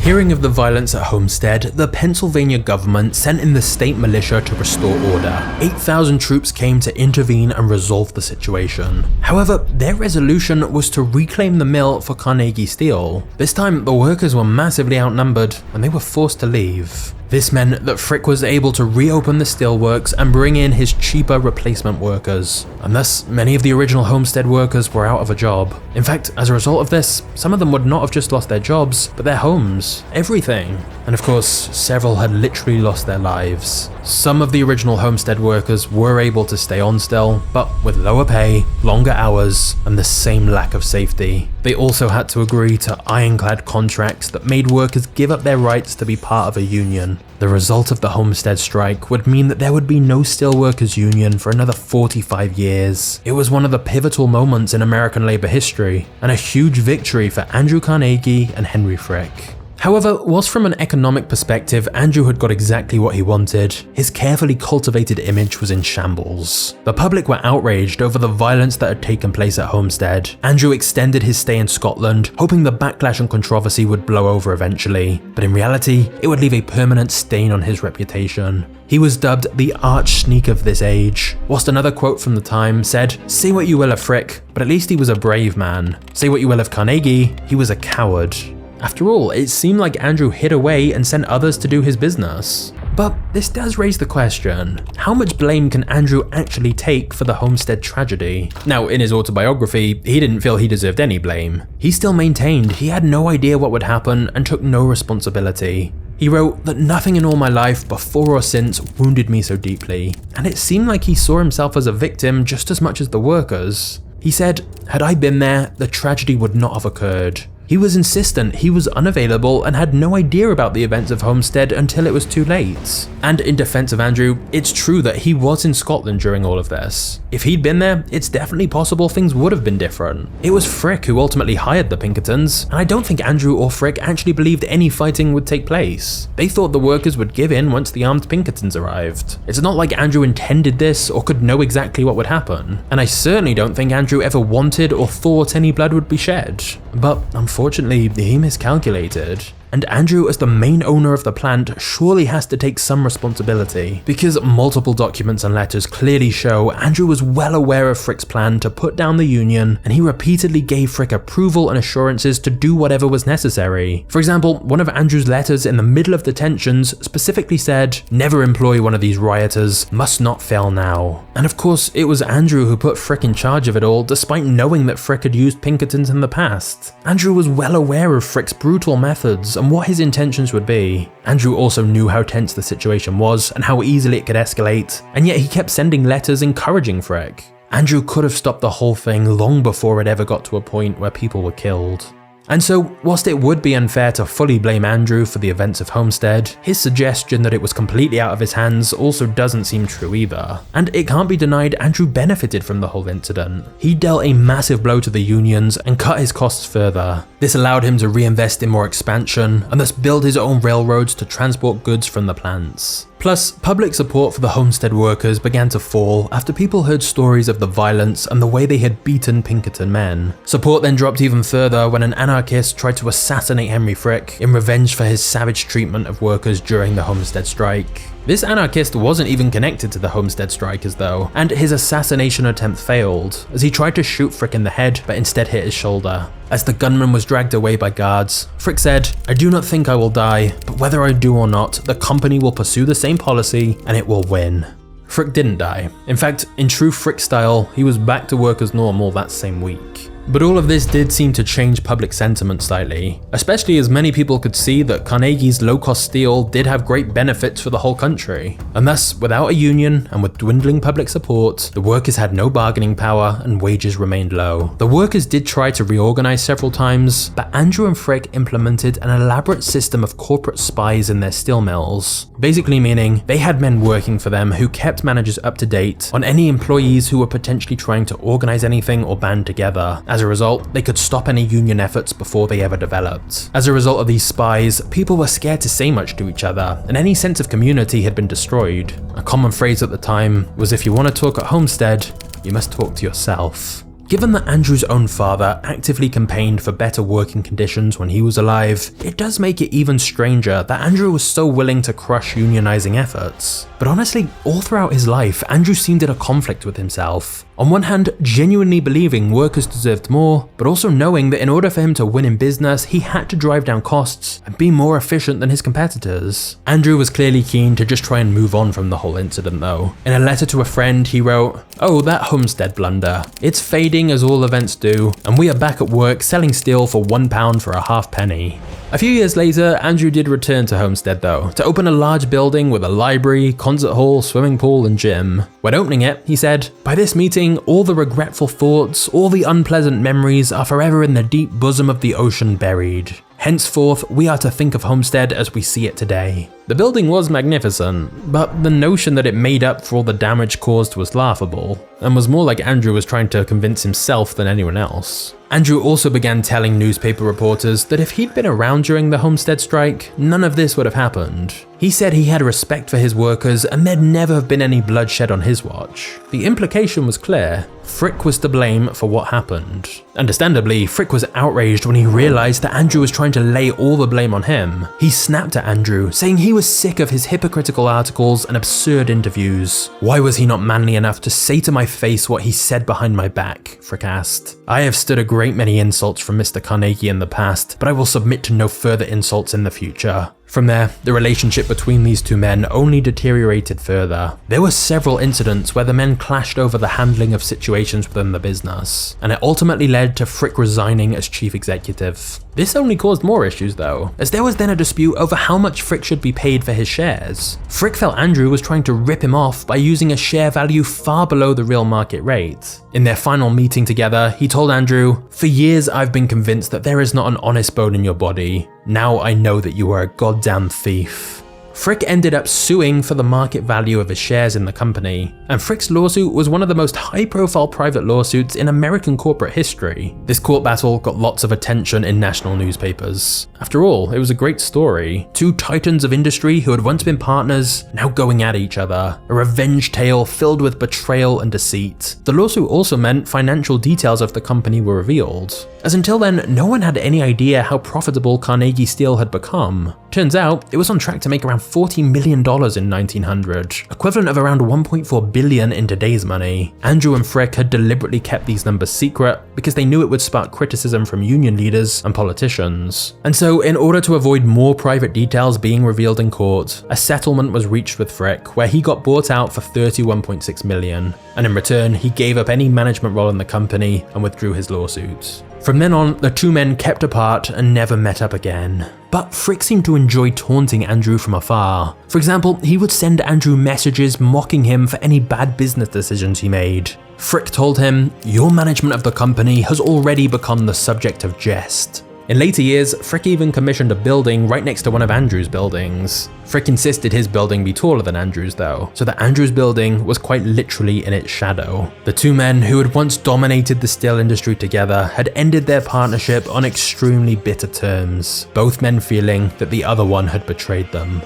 Hearing of the violence at Homestead, the Pennsylvania government sent in the state militia to restore order. 8,000 troops came to intervene and resolve the situation. However, their resolution was to reclaim the mill for Carnegie steel. This time, the workers were massively outnumbered and they were forced to leave. This meant that Frick was able to reopen the steelworks and bring in his cheaper replacement workers, and thus many of the original Homestead workers were out of a job. In fact, as a result of this, some of them would not have just lost their jobs, but their homes, everything. And of course, several had literally lost their lives. Some of the original Homestead workers were able to stay on still, but with lower pay, longer hours, and the same lack of safety. They also had to agree to ironclad contracts that made workers give up their rights to be part of a union. The result of the Homestead strike would mean that there would be no steelworkers union for another 45 years. It was one of the pivotal moments in American labor history, and a huge victory for Andrew Carnegie and Henry Frick. However, whilst from an economic perspective, Andrew had got exactly what he wanted, his carefully cultivated image was in shambles. The public were outraged over the violence that had taken place at Homestead. Andrew extended his stay in Scotland, hoping the backlash and controversy would blow over eventually, but in reality, it would leave a permanent stain on his reputation. He was dubbed the arch sneak of this age, whilst another quote from the time said, "Say what you will of Frick, but at least he was a brave man. Say what you will of Carnegie, he was a coward." After all, it seemed like Andrew hid away and sent others to do his business. But this does raise the question, how much blame can Andrew actually take for the Homestead tragedy? Now, in his autobiography, he didn't feel he deserved any blame. He still maintained he had no idea what would happen and took no responsibility. He wrote that nothing in all my life before or since wounded me so deeply, and it seemed like he saw himself as a victim just as much as the workers. He said, "Had I been there, the tragedy would not have occurred." He was insistent he was unavailable and had no idea about the events of Homestead until it was too late. And in defense of Andrew, it's true that he was in Scotland during all of this. If he'd been there, it's definitely possible things would have been different. It was Frick who ultimately hired the Pinkertons, and I don't think Andrew or Frick actually believed any fighting would take place. They thought the workers would give in once the armed Pinkertons arrived. It's not like Andrew intended this or could know exactly what would happen, and I certainly don't think Andrew ever wanted or thought any blood would be shed. But unfortunately, he miscalculated. And Andrew, as the main owner of the plant, surely has to take some responsibility, because multiple documents and letters clearly show Andrew was well aware of Frick's plan to put down the union, and he repeatedly gave Frick approval and assurances to do whatever was necessary. For example, one of Andrew's letters in the middle of the tensions specifically said, "Never employ one of these rioters, must not fail now." And of course, it was Andrew who put Frick in charge of it all, despite knowing that Frick had used Pinkertons in the past. Andrew was well aware of Frick's brutal methods and what his intentions would be. Andrew also knew how tense the situation was and how easily it could escalate, and yet he kept sending letters encouraging Frick. Andrew could have stopped the whole thing long before it ever got to a point where people were killed. And so, whilst it would be unfair to fully blame Andrew for the events of Homestead, his suggestion that it was completely out of his hands also doesn't seem true either. And it can't be denied Andrew benefited from the whole incident. He dealt a massive blow to the unions and cut his costs further. This allowed him to reinvest in more expansion and thus build his own railroads to transport goods from the plants. Plus, public support for the Homestead workers began to fall after people heard stories of the violence and the way they had beaten Pinkerton men. Support then dropped even further when an anarchist tried to assassinate Henry Frick in revenge for his savage treatment of workers during the Homestead strike. This anarchist wasn't even connected to the Homestead strikers though, and his assassination attempt failed, as he tried to shoot Frick in the head but instead hit his shoulder. As the gunman was dragged away by guards, Frick said, "I do not think I will die, but whether I do or not, the company will pursue the same policy and it will win." Frick didn't die. In fact, in true Frick style, he was back to work as normal that same week. But all of this did seem to change public sentiment slightly, especially as many people could see that Carnegie's low-cost steel did have great benefits for the whole country. And thus, without a union and with dwindling public support, the workers had no bargaining power and wages remained low. The workers did try to reorganize several times, but Andrew and Frick implemented an elaborate system of corporate spies in their steel mills, basically meaning they had men working for them who kept managers up to date on any employees who were potentially trying to organize anything or band together. As a result, they could stop any union efforts before they ever developed. As a result of these spies, people were scared to say much to each other, and any sense of community had been destroyed. A common phrase at the time was, if you want to talk at Homestead, you must talk to yourself. Given that Andrew's own father actively campaigned for better working conditions when he was alive, it does make it even stranger that Andrew was so willing to crush unionizing efforts. But honestly, all throughout his life, Andrew seemed at a conflict with himself. On one hand, genuinely believing workers deserved more, but also knowing that in order for him to win in business, he had to drive down costs and be more efficient than his competitors. Andrew was clearly keen to just try and move on from the whole incident though. In a letter to a friend, he wrote, "Oh, that Homestead blunder. It's fading as all events do, and we are back at work selling steel for £1 for a halfpenny." A few years later, Andrew did return to Homestead though, to open a large building with a library, concert hall, swimming pool and gym. When opening it, he said, "By this meeting, all the regretful thoughts, all the unpleasant memories are forever in the deep bosom of the ocean buried. Henceforth, we are to think of Homestead as we see it today." The building was magnificent, but the notion that it made up for all the damage caused was laughable, and was more like Andrew was trying to convince himself than anyone else. Andrew also began telling newspaper reporters that if he'd been around during the Homestead strike, none of this would have happened. He said he had respect for his workers and there'd never have been any bloodshed on his watch. The implication was clear. Frick was to blame for what happened. Understandably, Frick was outraged when he realized that Andrew was trying to lay all the blame on him. He snapped at Andrew, saying he was sick of his hypocritical articles and absurd interviews. "Why was he not manly enough to say to my face what he said behind my back?" Frick asked. "I have stood a great many insults from Mr. Carnegie in the past, but I will submit to no further insults in the future." From there, the relationship between these two men only deteriorated further. There were several incidents where the men clashed over the handling of situations within the business, and it ultimately led to Frick resigning as chief executive. This only caused more issues though, as there was then a dispute over how much Frick should be paid for his shares. Frick felt Andrew was trying to rip him off by using a share value far below the real market rate. In their final meeting together, he told Andrew, "For years I've been convinced that there is not an honest bone in your body. Now I know that you are a goddamn thief." Frick ended up suing for the market value of his shares in the company, and Frick's lawsuit was one of the most high-profile private lawsuits in American corporate history. This court battle got lots of attention in national newspapers. After all, it was a great story. Two titans of industry who had once been partners, now going at each other. A revenge tale filled with betrayal and deceit. The lawsuit also meant financial details of the company were revealed, as until then, no one had any idea how profitable Carnegie Steel had become. Turns out, it was on track to make around $40 million in 1900, equivalent of around 1.4 billion in today's money. Andrew and Frick had deliberately kept these numbers secret because they knew it would spark criticism from union leaders and politicians. And so, in order to avoid more private details being revealed in court, a settlement was reached with Frick where he got bought out for $31.6 million, and in return, he gave up any management role in the company and withdrew his lawsuit. From then on, the two men kept apart and never met up again. But Frick seemed to enjoy taunting Andrew from afar. For example, he would send Andrew messages mocking him for any bad business decisions he made. Frick told him, "Your management of the company has already become the subject of jest." In later years, Frick even commissioned a building right next to one of Andrew's buildings. Frick insisted his building be taller than Andrew's though, so that Andrew's building was quite literally in its shadow. The two men who had once dominated the steel industry together had ended their partnership on extremely bitter terms, both men feeling that the other one had betrayed them.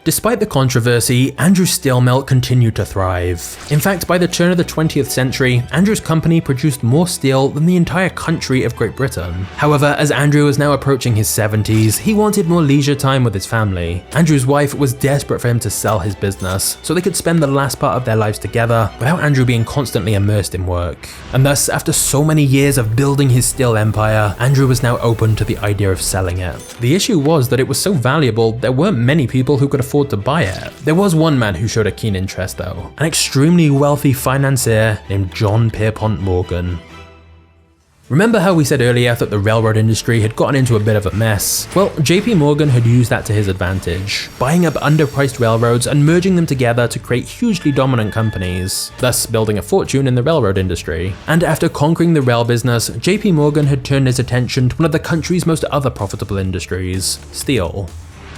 Despite the controversy, Andrew's steel mill continued to thrive. In fact, by the turn of the 20th century, Andrew's company produced more steel than the entire country of Great Britain. However, as Andrew was now approaching his 70s, he wanted more leisure time with his family. Andrew's wife was desperate for him to sell his business so they could spend the last part of their lives together without Andrew being constantly immersed in work. And thus, after so many years of building his steel empire, Andrew was now open to the idea of selling it. The issue was that it was so valuable, there weren't many people who could afford to buy it. There was one man who showed a keen interest though, an extremely wealthy financier named John Pierpont Morgan. Remember how we said earlier that the railroad industry had gotten into a bit of a mess? Well, JP Morgan had used that to his advantage, buying up underpriced railroads and merging them together to create hugely dominant companies, thus building a fortune in the railroad industry. And after conquering the rail business, JP Morgan had turned his attention to one of the country's most other profitable industries, steel.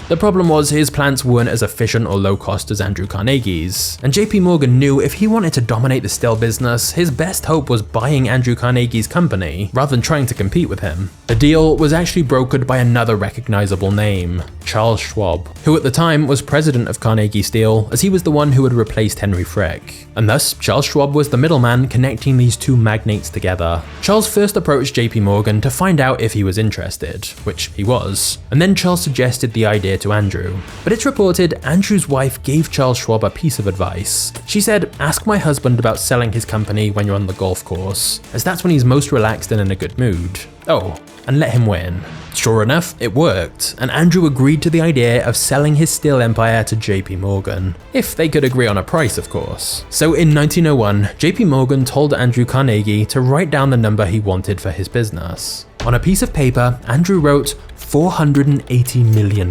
The problem was his plants weren't as efficient or low cost as Andrew Carnegie's, and JP Morgan knew if he wanted to dominate the steel business, his best hope was buying Andrew Carnegie's company, rather than trying to compete with him. The deal was actually brokered by another recognizable name, Charles Schwab, who at the time was president of Carnegie Steel, as he was the one who had replaced Henry Frick. And thus, Charles Schwab was the middleman connecting these two magnates together. Charles first approached JP Morgan to find out if he was interested, which he was, and then Charles suggested the idea to Andrew. But it's reported Andrew's wife gave Charles Schwab a piece of advice. She said, "Ask my husband about selling his company when you're on the golf course, as that's when he's most relaxed and in a good mood. Oh, and let him win." Sure enough, it worked, and Andrew agreed to the idea of selling his steel empire to JP Morgan. If they could agree on a price, of course. So in 1901, JP Morgan told Andrew Carnegie to write down the number he wanted for his business. On a piece of paper, Andrew wrote $480 million.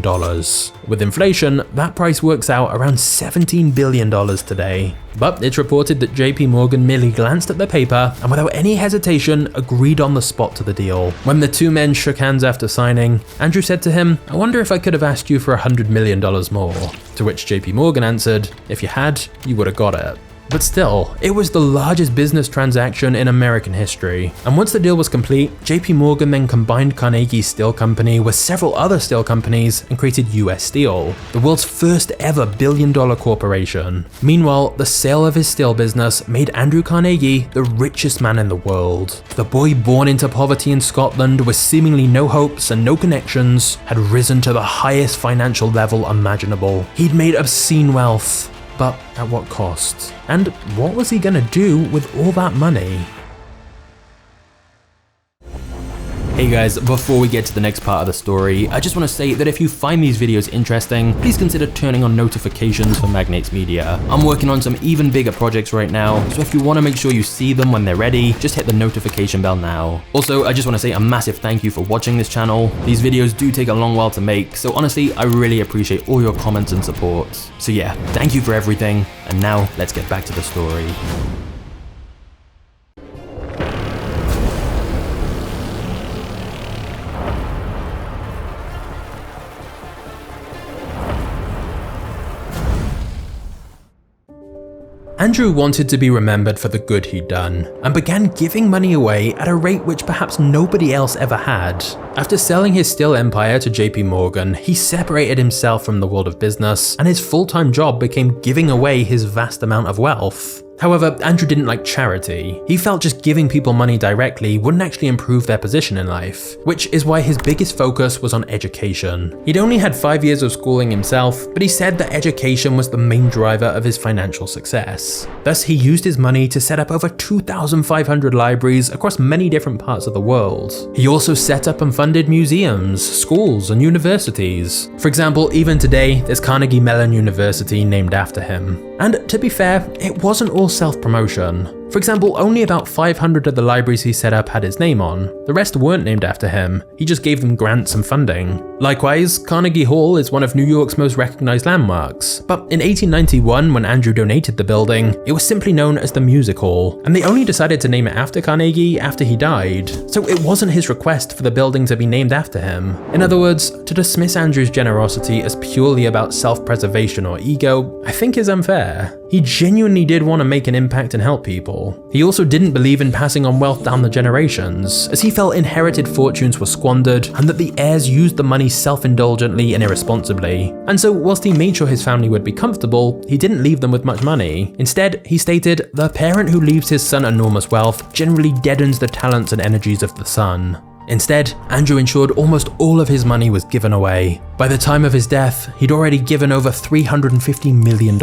With inflation, that price works out around $17 billion today. But it's reported that JP Morgan merely glanced at the paper and without any hesitation agreed on the spot to the deal. When the two men shook hands after signing, Andrew said to him, "I wonder if I could have asked you for $100 million more." To which JP Morgan answered, "If you had, you would have got it." But still, it was the largest business transaction in American history. And once the deal was complete, JP Morgan then combined Carnegie Steel Company with several other steel companies and created US Steel, the world's first ever billion-dollar corporation. Meanwhile, the sale of his steel business made Andrew Carnegie the richest man in the world. The boy born into poverty in Scotland with seemingly no hopes and no connections had risen to the highest financial level imaginable. He'd made obscene wealth. But at what cost? And what was he gonna do with all that money? Hey guys, before we get to the next part of the story, I just want to say that if you find these videos interesting, please consider turning on notifications for MagnatesMedia. I'm working on some even bigger projects right now, so if you want to make sure you see them when they're ready, just hit the notification bell now. Also, I just want to say a massive thank you for watching this channel. These videos do take a long while to make, so honestly, I really appreciate all your comments and support. So yeah, thank you for everything, and now let's get back to the story. Andrew wanted to be remembered for the good he'd done, and began giving money away at a rate which perhaps nobody else ever had. After selling his steel empire to JP Morgan, he separated himself from the world of business, and his full-time job became giving away his vast amount of wealth. However, Andrew didn't like charity. He felt just giving people money directly wouldn't actually improve their position in life, which is why his biggest focus was on education. He'd only had 5 years of schooling himself, but he said that education was the main driver of his financial success. Thus, he used his money to set up over 2,500 libraries across many different parts of the world. He also set up and funded museums, schools, and universities. For example, even today, there's Carnegie Mellon University named after him. And to be fair, it wasn't all self-promotion. For example, only about 500 of the libraries he set up had his name on. The rest weren't named after him, he just gave them grants and funding. Likewise, Carnegie Hall is one of New York's most recognized landmarks, but in 1891, when Andrew donated the building, it was simply known as the Music Hall, and they only decided to name it after Carnegie after he died, so it wasn't his request for the building to be named after him. In other words, to dismiss Andrew's generosity as purely about self-preservation or ego, I think is unfair. He genuinely did want to make an impact and help people. He also didn't believe in passing on wealth down the generations, as he felt inherited fortunes were squandered and that the heirs used the money self-indulgently and irresponsibly. And so whilst he made sure his family would be comfortable, he didn't leave them with much money. Instead, he stated, "The parent who leaves his son enormous wealth generally deadens the talents and energies of the son." Instead, Andrew ensured almost all of his money was given away. By the time of his death, he'd already given over $350 million.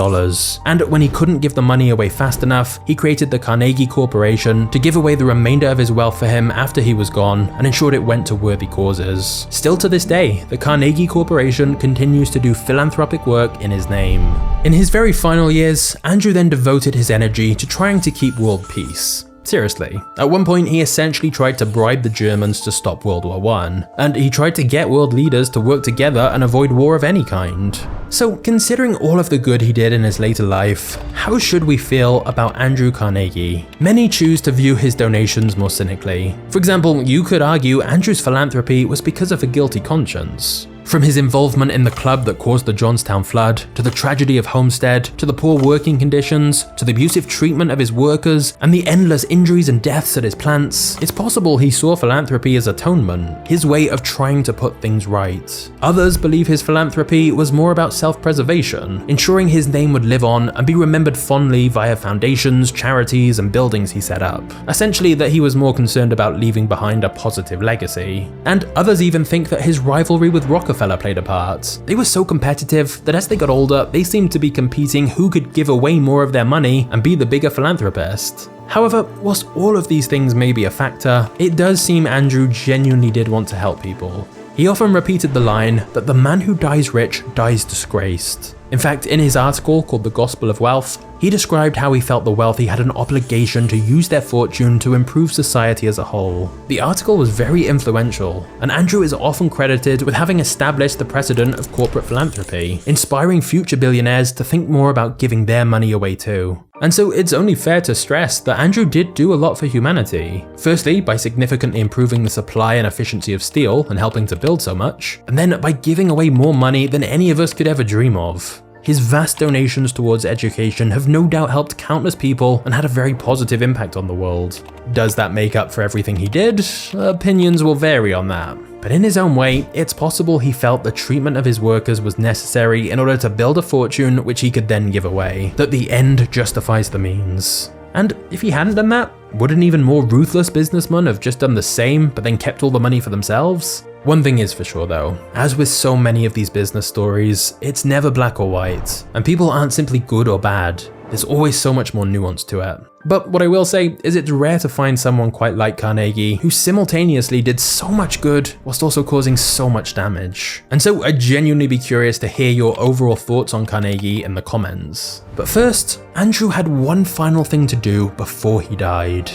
And when he couldn't give the money away fast enough, he created the Carnegie Corporation to give away the remainder of his wealth for him after he was gone and ensured it went to worthy causes. Still to this day, the Carnegie Corporation continues to do philanthropic work in his name. In his very final years, Andrew then devoted his energy to trying to keep world peace. Seriously. At one point, he essentially tried to bribe the Germans to stop World War I, and he tried to get world leaders to work together and avoid war of any kind. So, considering all of the good he did in his later life, how should we feel about Andrew Carnegie? Many choose to view his donations more cynically. For example, you could argue Andrew's philanthropy was because of a guilty conscience. From his involvement in the club that caused the Johnstown flood, to the tragedy of Homestead, to the poor working conditions, to the abusive treatment of his workers, and the endless injuries and deaths at his plants, it's possible he saw philanthropy as atonement, his way of trying to put things right. Others believe his philanthropy was more about self-preservation, ensuring his name would live on and be remembered fondly via foundations, charities, and buildings he set up. Essentially, that he was more concerned about leaving behind a positive legacy. And others even think that his rivalry with Rockefeller played a part. They were so competitive that as they got older, they seemed to be competing who could give away more of their money and be the bigger philanthropist. However, whilst all of these things may be a factor, it does seem Andrew genuinely did want to help people. He often repeated the line that the man who dies rich dies disgraced. In fact, in his article called The Gospel of Wealth, he described how he felt the wealthy had an obligation to use their fortune to improve society as a whole. The article was very influential, and Andrew is often credited with having established the precedent of corporate philanthropy, inspiring future billionaires to think more about giving their money away too. And so it's only fair to stress that Andrew did do a lot for humanity. Firstly, by significantly improving the supply and efficiency of steel and helping to build so much, and then by giving away more money than any of us could ever dream of. His vast donations towards education have no doubt helped countless people and had a very positive impact on the world. Does that make up for everything he did? Opinions will vary on that. But in his own way, it's possible he felt the treatment of his workers was necessary in order to build a fortune which he could then give away, that the end justifies the means. And if he hadn't done that, would an even more ruthless businessman have just done the same but then kept all the money for themselves? One thing is for sure though, as with so many of these business stories, it's never black or white, and people aren't simply good or bad. There's always so much more nuance to it. But what I will say is it's rare to find someone quite like Carnegie who simultaneously did so much good whilst also causing so much damage. And so I'd genuinely be curious to hear your overall thoughts on Carnegie in the comments. But first, Andrew had one final thing to do before he died.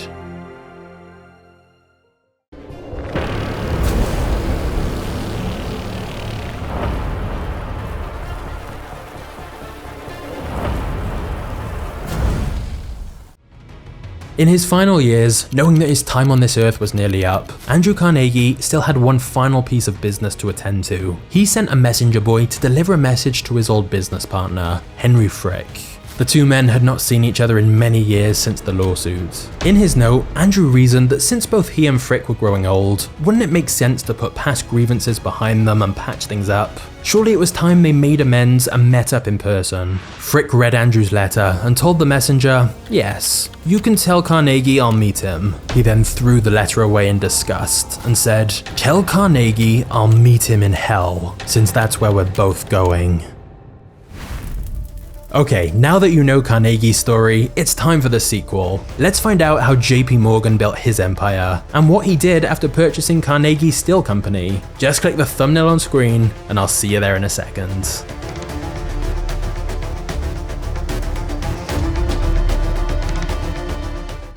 In his final years, knowing that his time on this earth was nearly up, Andrew Carnegie still had one final piece of business to attend to. He sent a messenger boy to deliver a message to his old business partner, Henry Frick. The two men had not seen each other in many years since the lawsuit. In his note, Andrew reasoned that since both he and Frick were growing old, wouldn't it make sense to put past grievances behind them and patch things up? Surely it was time they made amends and met up in person. Frick read Andrew's letter and told the messenger, "Yes, you can tell Carnegie I'll meet him." He then threw the letter away in disgust and said, "Tell Carnegie I'll meet him in hell, since that's where we're both going." Okay, now that you know Carnegie's story, it's time for the sequel. Let's find out how JP Morgan built his empire, and what he did after purchasing Carnegie Steel Company. Just click the thumbnail on screen, and I'll see you there in a second.